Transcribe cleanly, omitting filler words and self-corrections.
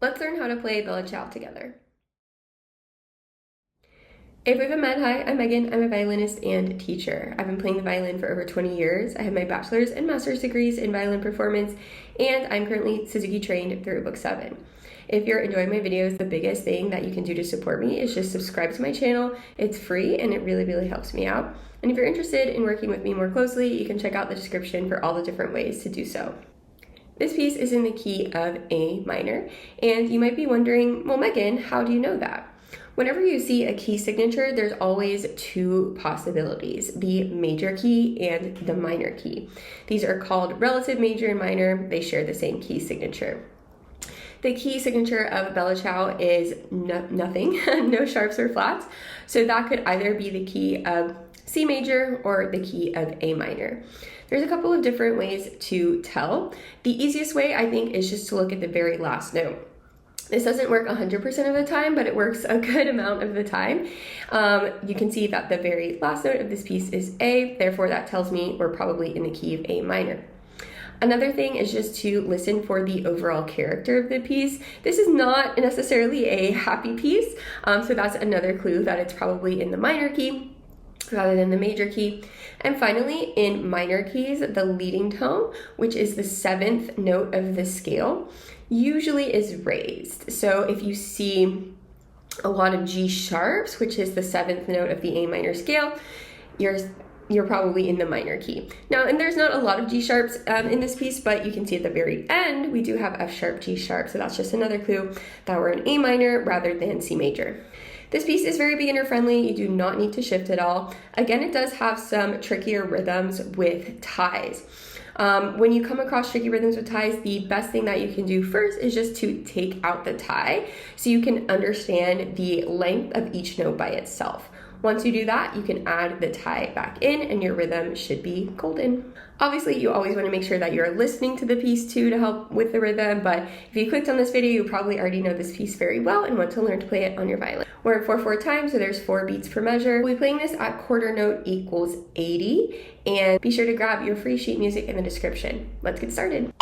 Let's learn how to play Bella Ciao together. If we haven't met, hi, I'm Megan. I'm a violinist and teacher. I've been playing the violin for over 20 years. I have my bachelor's and master's degrees in violin performance, and I'm currently Suzuki trained through Book 7. If you're enjoying my videos, the biggest thing that you can do to support me is just subscribe to my channel. It's free and it really helps me out. And if you're interested in working with me more closely, you can check out the description for all the different ways to do so. This piece is in the key of A minor, and you might be wondering, well, Megan, how do you know that? Whenever you see a key signature, there's always two possibilities, the major key and the minor key. These are called relative major and minor. They share the same key signature. The key signature of Bella Ciao is nothing, no sharps or flats. So that could either be the key of C major or the key of A minor. There's a couple of different ways to tell. The easiest way, I think, is just to look at the very last note. This doesn't work 100% of the time, but it works a good amount of the time. You can see that the very last note of this piece is A, therefore that tells me we're probably in the key of A minor. Another thing is just to listen for the overall character of the piece. This is not necessarily a happy piece, so that's another clue that it's probably in the minor key rather than the major key. And finally, in minor keys, the leading tone, which is the seventh note of the scale, usually is raised. So if you see a lot of G sharps, which is the seventh note of the A minor scale, you're probably in the minor key. Now, and there's not a lot of G sharps in this piece, but you can see at the very end, we do have F sharp, G sharp. So that's just another clue that we're in A minor rather than C major. This piece is very beginner friendly. You do not need to shift at all. Again, it does have some trickier rhythms with ties. When you come across tricky rhythms with ties, the best thing that you can do first is just to take out the tie so you can understand the length of each note by itself. Once you do that, you can add the tie back in and your rhythm should be golden. Obviously, you always want to make sure that you're listening to the piece too to help with the rhythm, but if you clicked on this video, you probably already know this piece very well and want to learn to play it on your violin. We're in 4/4 time, so there's 4 beats per measure. We'll be playing this at quarter note equals 80, and be sure to grab your free sheet music in the description. Let's get started.